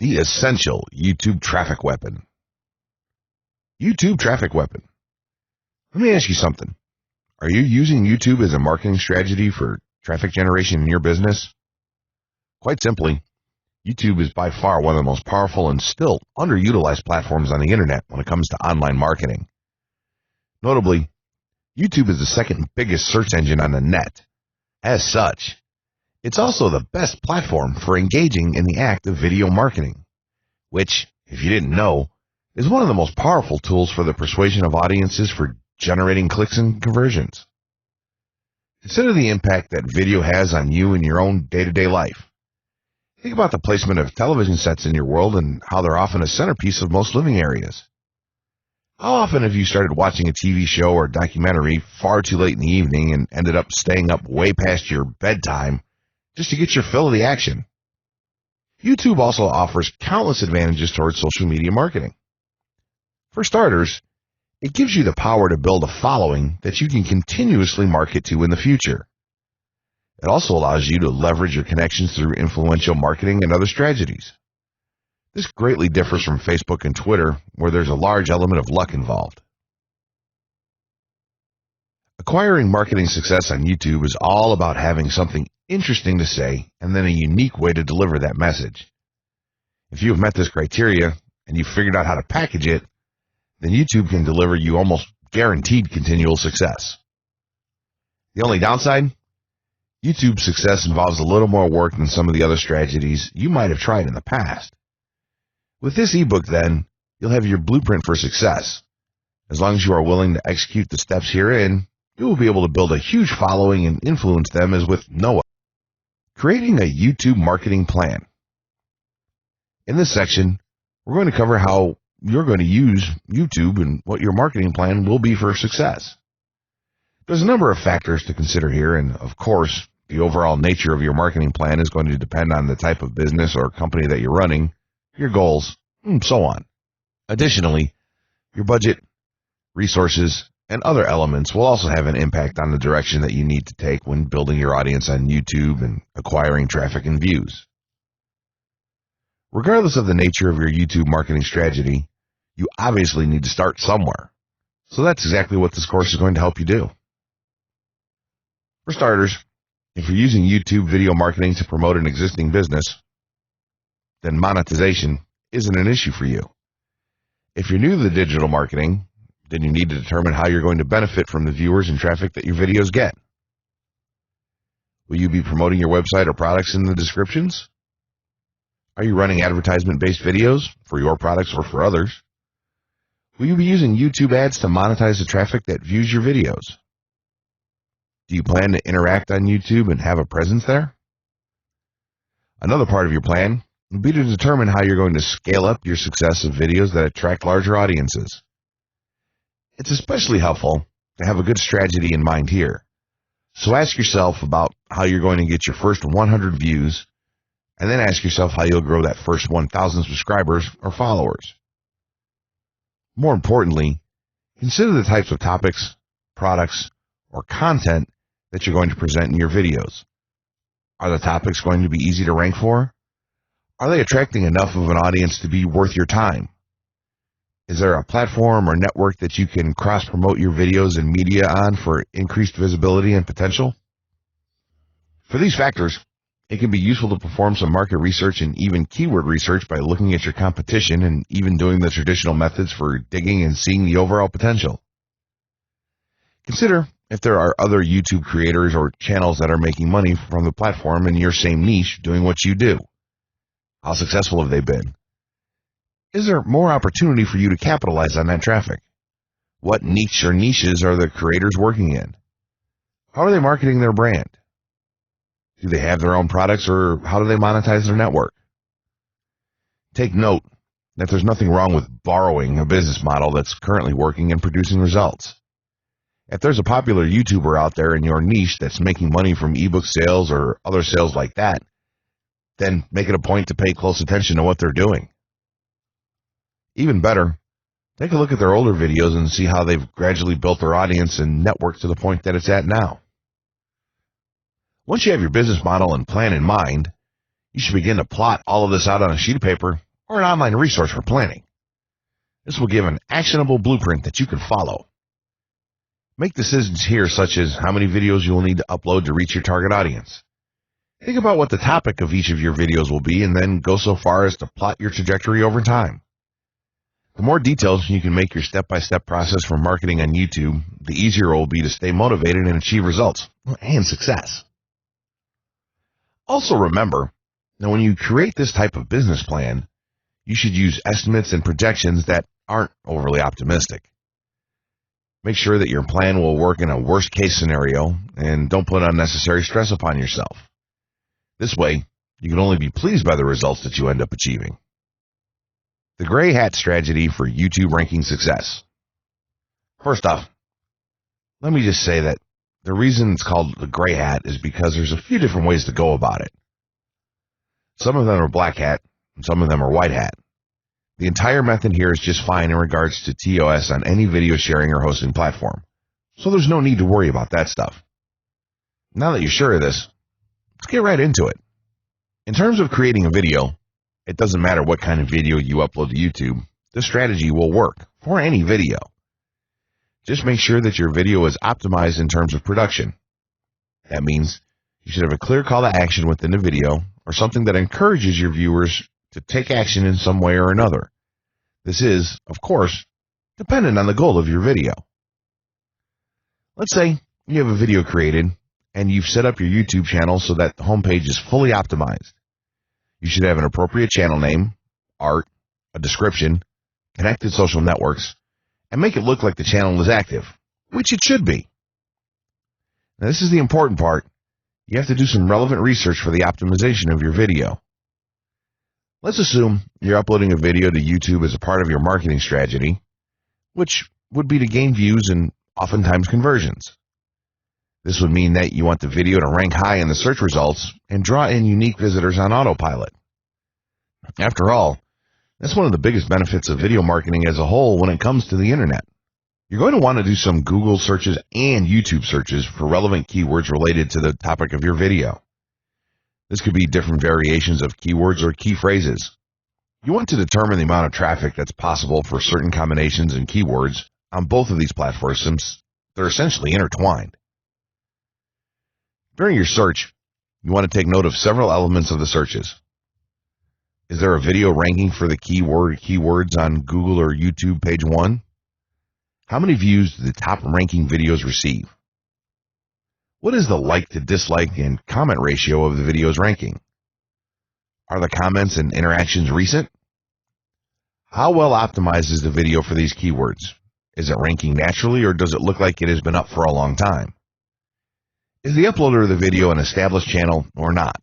The essential YouTube traffic weapon. YouTube traffic weapon. Let me ask you something. Are you using YouTube as a marketing strategy for traffic generation in your business? Quite simply, YouTube is by far one of the most powerful and still underutilized platforms on the internet when it comes to online marketing. Notably, YouTube is the second biggest search engine on the net. As such, it's also the best platform for engaging in the act of video marketing, which, if you didn't know, is one of the most powerful tools for the persuasion of audiences for generating clicks and conversions. Consider the impact that video has on you in your own day-to-day life. Think about the placement of television sets in your world and how they're often a centerpiece of most living areas. How often have you started watching a TV show or documentary far too late in the evening and ended up staying up way past your bedtime just to get your fill of the action? YouTube also offers countless advantages towards social media marketing. For starters, it gives you the power to build a following that you can continuously market to in the future. It also allows you to leverage your connections through influential marketing and other strategies. This greatly differs from Facebook and Twitter, where there's a large element of luck involved. Acquiring marketing success on YouTube is all about having something interesting to say and then a unique way to deliver that message. If you have met this criteria and you've figured out how to package it, then YouTube can deliver you almost guaranteed continual success. The only downside? YouTube's success involves a little more work than some of the other strategies you might have tried in the past. With this ebook, then, you'll have your blueprint for success. As long as you are willing to execute the steps herein, you will be able to build a huge following and influence them as with no other. Creating a YouTube marketing plan. In this section, we're going to cover how you're going to use YouTube and what your marketing plan will be for success. There's a number of factors to consider here, and of course, the overall nature of your marketing plan is going to depend on the type of business or company that you're running, your goals, and so on. Additionally, your budget, resources, and other elements will also have an impact on the direction that you need to take when building your audience on YouTube and acquiring traffic and views. Regardless of the nature of your YouTube marketing strategy, you obviously need to start somewhere. So that's exactly what this course is going to help you do. For starters, if you're using YouTube video marketing to promote an existing business, then monetization isn't an issue for you. If you're new to the digital marketing, then you need to determine how you're going to benefit from the viewers and traffic that your videos get. Will you be promoting your website or products in the descriptions? Are you running advertisement-based videos for your products or for others? Will you be using YouTube ads to monetize the traffic that views your videos? Do you plan to interact on YouTube and have a presence there? Another part of your plan would be to determine how you're going to scale up your success of videos that attract larger audiences. It's especially helpful to have a good strategy in mind here. So ask yourself about how you're going to get your first 100 views, and then ask yourself how you'll grow that first 1,000 subscribers or followers. More importantly, consider the types of topics, products, or content that you're going to present in your videos. Are the topics going to be easy to rank for? Are they attracting enough of an audience to be worth your time? Is there a platform or network that you can cross-promote your videos and media on for increased visibility and potential? For these factors, it can be useful to perform some market research and even keyword research by looking at your competition and even doing the traditional methods for digging and seeing the overall potential. Consider if there are other YouTube creators or channels that are making money from the platform in your same niche doing what you do. How successful have they been? Is there more opportunity for you to capitalize on that traffic? What niche or niches are the creators working in? How are they marketing their brand? Do they have their own products, or how do they monetize their network? Take note that there's nothing wrong with borrowing a business model that's currently working and producing results. If there's a popular YouTuber out there in your niche that's making money from ebook sales or other sales like that, then make it a point to pay close attention to what they're doing. Even better, take a look at their older videos and see how they've gradually built their audience and network to the point that it's at now. Once you have your business model and plan in mind, you should begin to plot all of this out on a sheet of paper or an online resource for planning. This will give an actionable blueprint that you can follow. Make decisions here such as how many videos you will need to upload to reach your target audience. Think about what the topic of each of your videos will be and then go so far as to plot your trajectory over time. The more details you can make your step-by-step process for marketing on YouTube, the easier it will be to stay motivated and achieve results and success. Also remember that when you create this type of business plan, you should use estimates and projections that aren't overly optimistic. Make sure that your plan will work in a worst-case scenario and don't put unnecessary stress upon yourself. This way, you can only be pleased by the results that you end up achieving. The gray hat strategy for YouTube ranking success. First off, let me just say that the reason it's called the gray hat is because there's a few different ways to go about it. Some of them are black hat, and some of them are white hat. The entire method here is just fine in regards to TOS on any video sharing or hosting platform, so there's no need to worry about that stuff. Now that you're sure of this, let's get right into it. In terms of creating a video, it doesn't matter what kind of video you upload to YouTube, this strategy will work for any video. Just make sure that your video is optimized in terms of production. That means you should have a clear call to action within the video or something that encourages your viewers to take action in some way or another. This is, of course, dependent on the goal of your video. Let's say you have a video created and you've set up your YouTube channel so that the homepage is fully optimized. You should have an appropriate channel name, art, a description, connected social networks, and make it look like the channel is active, which it should be. Now, this is the important part. You have to do some relevant research for the optimization of your video. Let's assume you're uploading a video to YouTube as a part of your marketing strategy, which would be to gain views and oftentimes conversions. This would mean that you want the video to rank high in the search results and draw in unique visitors on autopilot. After all, that's one of the biggest benefits of video marketing as a whole when it comes to the internet. You're going to want to do some Google searches and YouTube searches for relevant keywords related to the topic of your video. This could be different variations of keywords or key phrases. You want to determine the amount of traffic that's possible for certain combinations and keywords on both of these platforms since they're essentially intertwined. During your search, you want to take note of several elements of the searches. Is there a video ranking for the keywords on Google or YouTube page 1? How many views do the top ranking videos receive? What is the like to dislike and comment ratio of the video's ranking? Are the comments and interactions recent? How well optimized is the video for these keywords? Is it ranking naturally or does it look like it has been up for a long time? Is the uploader of the video an established channel or not?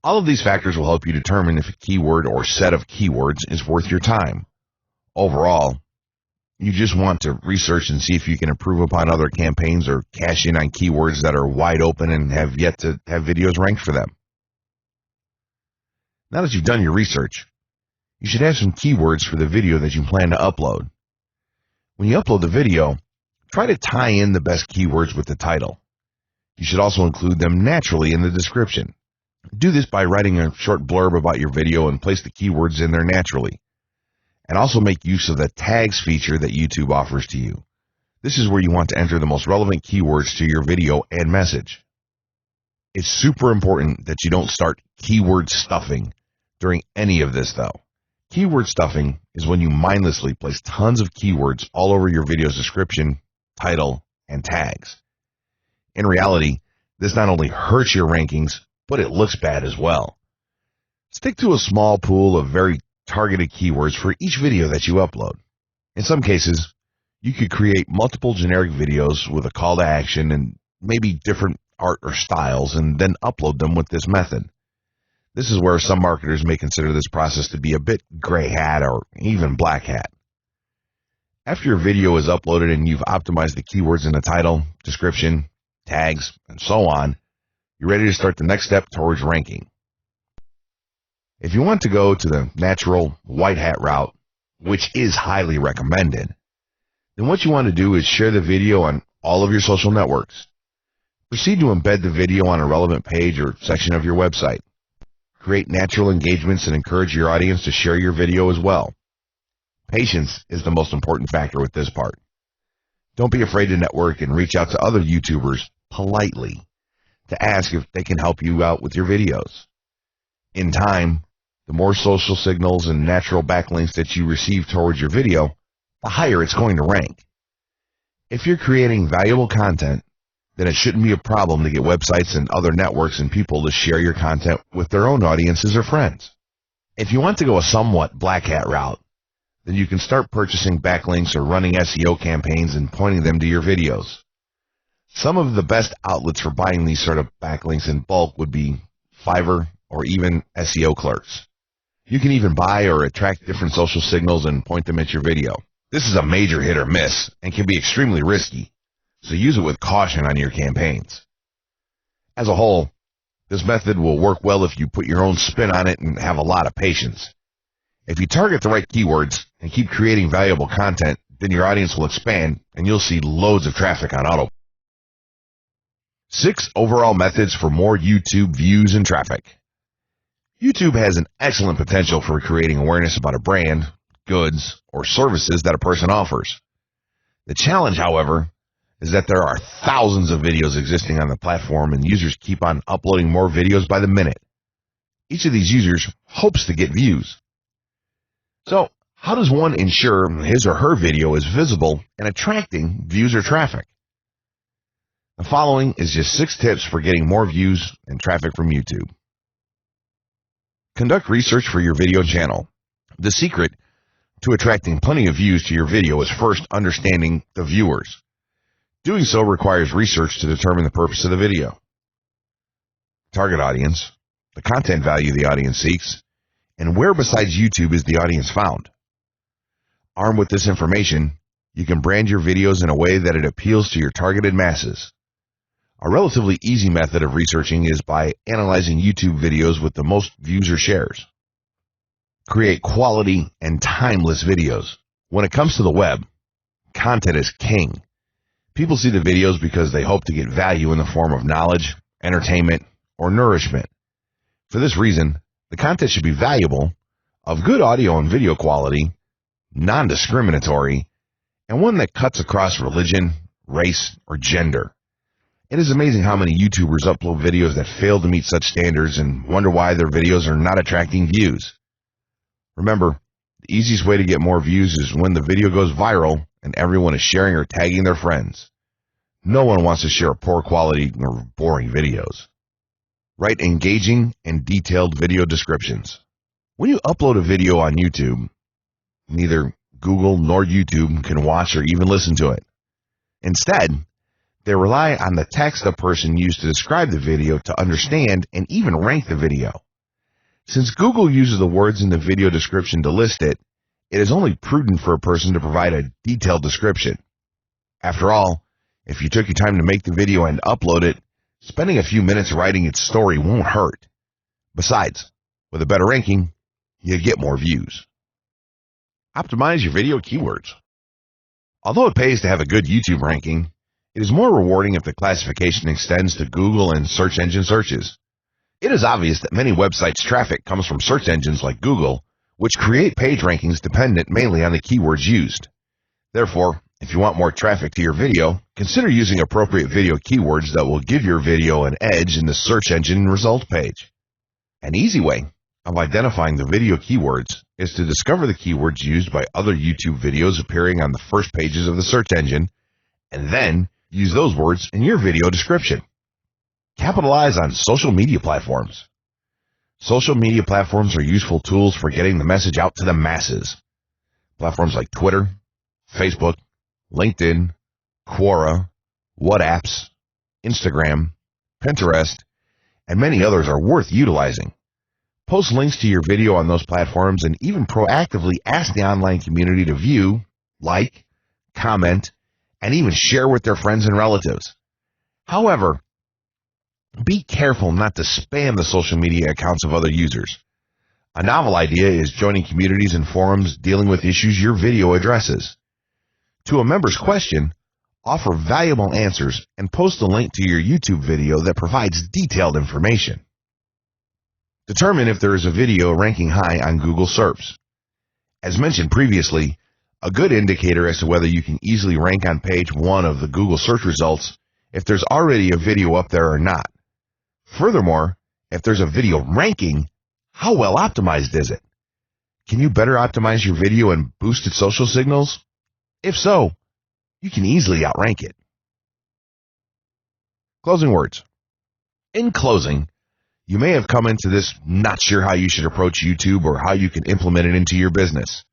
All of these factors will help you determine if a keyword or set of keywords is worth your time. Overall, you just want to research and see if you can improve upon other campaigns or cash in on keywords that are wide open and have yet to have videos ranked for them. Now that you've done your research, you should have some keywords for the video that you plan to upload. When you upload the video, try to tie in the best keywords with the title. You should also include them naturally in the description. Do this by writing a short blurb about your video and place the keywords in there naturally. And also make use of the tags feature that YouTube offers to you. This is where you want to enter the most relevant keywords to your video and message. It's super important that you don't start keyword stuffing during any of this though. Keyword stuffing is when you mindlessly place tons of keywords all over your video's description, title, and tags. In reality, this not only hurts your rankings, but it looks bad as well. Stick to a small pool of very targeted keywords for each video that you upload. In some cases, you could create multiple generic videos with a call to action and maybe different art or styles and then upload them with this method. This is where some marketers may consider this process to be a bit gray hat or even black hat. After your video is uploaded and you've optimized the keywords in the title, description, tags, and so on, you're ready to start the next step towards ranking. If you want to go to the natural white hat route, which is highly recommended, then what you want to do is share the video on all of your social networks. Proceed to embed the video on a relevant page or section of your website. create natural engagements and encourage your audience to share your video as well. Patience is the most important factor with this part. Don't be afraid to network and reach out to other YouTubers politely to ask if they can help you out with your videos. In time, the more social signals and natural backlinks that you receive towards your video, the higher it's going to rank. If you're creating valuable content, then it shouldn't be a problem to get websites and other networks and people to share your content with their own audiences or friends. If you want to go a somewhat black hat route, then you can start purchasing backlinks or running SEO campaigns and pointing them to your videos. Some of the best outlets for buying these sort of backlinks in bulk would be Fiverr or even SEO clerks. You can even buy or attract different social signals and point them at your video. This is a major hit or miss and can be extremely risky, so use it with caution on your campaigns. As a whole, this method will work well if you put your own spin on it and have a lot of patience. If you target the right keywords and keep creating valuable content, then your audience will expand and you'll see loads of traffic on auto. 6 overall methods for more YouTube views and traffic. YouTube has an excellent potential for creating awareness about a brand, goods, or services that a person offers. The challenge, however, is that there are thousands of videos existing on the platform and users keep on uploading more videos by the minute. Each of these users hopes to get views. So, how does one ensure his or her video is visible and attracting views or traffic? The following is just 6 tips for getting more views and traffic from YouTube. Conduct research for your video channel. The secret to attracting plenty of views to your video is first understanding the viewers. Doing so requires research to determine the purpose of the video, target audience, the content value the audience seeks, and where besides YouTube is the audience found. Armed with this information, you can brand your videos in a way that it appeals to your targeted masses. A relatively easy method of researching is by analyzing YouTube videos with the most views or shares. Create quality and timeless videos. When it comes to the web, content is king. People see the videos because they hope to get value in the form of knowledge, entertainment, or nourishment. For this reason, the content should be valuable, of good audio and video quality, non-discriminatory, and one that cuts across religion, race, or gender. It is amazing how many YouTubers upload videos that fail to meet such standards and wonder why their videos are not attracting views. Remember, the easiest way to get more views is when the video goes viral and everyone is sharing or tagging their friends. No one wants to share poor quality or boring videos. Write engaging and detailed video descriptions. When you upload a video on YouTube, neither Google nor YouTube can watch or even listen to it. Instead, they rely on the text a person used to describe the video to understand and even rank the video. Since Google uses the words in the video description to list it, it is only prudent for a person to provide a detailed description. After all, if you took your time to make the video and upload it, spending a few minutes writing its story won't hurt. Besides, with a better ranking, you get more views. Optimize your video keywords. Although it pays to have a good YouTube ranking, it is more rewarding if the classification extends to Google and search engine searches. It is obvious that many websites' traffic comes from search engines like Google, which create page rankings dependent mainly on the keywords used. Therefore, if you want more traffic to your video, consider using appropriate video keywords that will give your video an edge in the search engine result page. An easy way of identifying the video keywords is to discover the keywords used by other YouTube videos appearing on the first pages of the search engine, and then use those words in your video description. Capitalize on social media platforms. Social media platforms are useful tools for getting the message out to the masses. Platforms like Twitter, Facebook, LinkedIn, Quora, WhatsApp, Instagram, Pinterest, and many others are worth utilizing. Post links to your video on those platforms and even proactively ask the online community to view, like, comment, and even share with their friends and relatives. However, be careful not to spam the social media accounts of other users. A novel idea is joining communities and forums dealing with issues your video addresses. To a member's question, offer valuable answers and post a link to your YouTube video that provides detailed information. Determine if there is a video ranking high on Google SERPs. As mentioned previously, a good indicator as to whether you can easily rank on page 1 of the Google search results if there's already a video up there or not. Furthermore, if there's a video ranking, how well optimized is it? Can you better optimize your video and boost its social signals? If so, you can easily outrank it. Closing words. In closing, you may have come into this not sure how you should approach YouTube or how you can implement it into your business.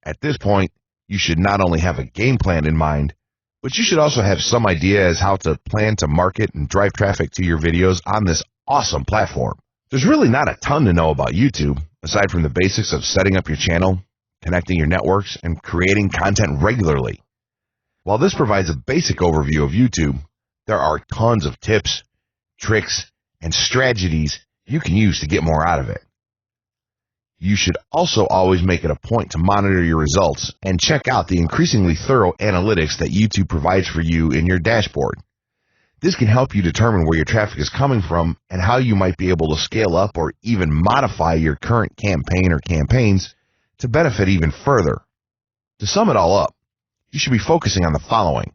At this point, you should not only have a game plan in mind, but you should also have some idea as how to plan to market and drive traffic to your videos on this awesome platform. There's really not a ton to know about YouTube, aside from the basics of setting up your channel, connecting your networks, and creating content regularly. While this provides a basic overview of YouTube, there are tons of tips, tricks, and strategies you can use to get more out of it. You should also always make it a point to monitor your results and check out the increasingly thorough analytics that YouTube provides for you in your dashboard. This can help you determine where your traffic is coming from and how you might be able to scale up or even modify your current campaign or campaigns to benefit even further. To sum it all up, you should be focusing on the following: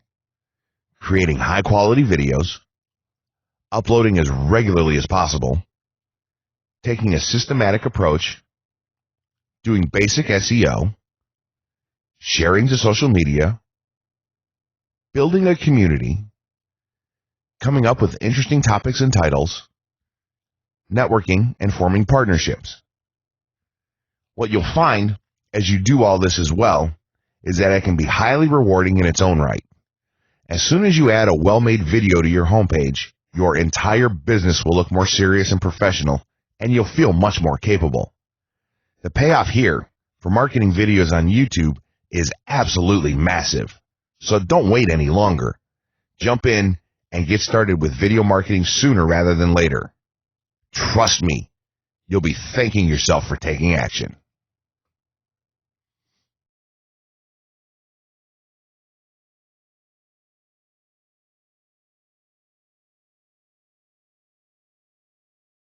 creating high-quality videos, uploading as regularly as possible, taking a systematic approach, doing basic SEO, sharing to social media, building a community, coming up with interesting topics and titles, networking, and forming partnerships. What you'll find as you do all this as well is that it can be highly rewarding in its own right. As soon as you add a well-made video to your homepage, your entire business will look more serious and professional, and you'll feel much more capable. The payoff here for marketing videos on YouTube is absolutely massive, so don't wait any longer. Jump in and get started with video marketing sooner rather than later. Trust me, you'll be thanking yourself for taking action.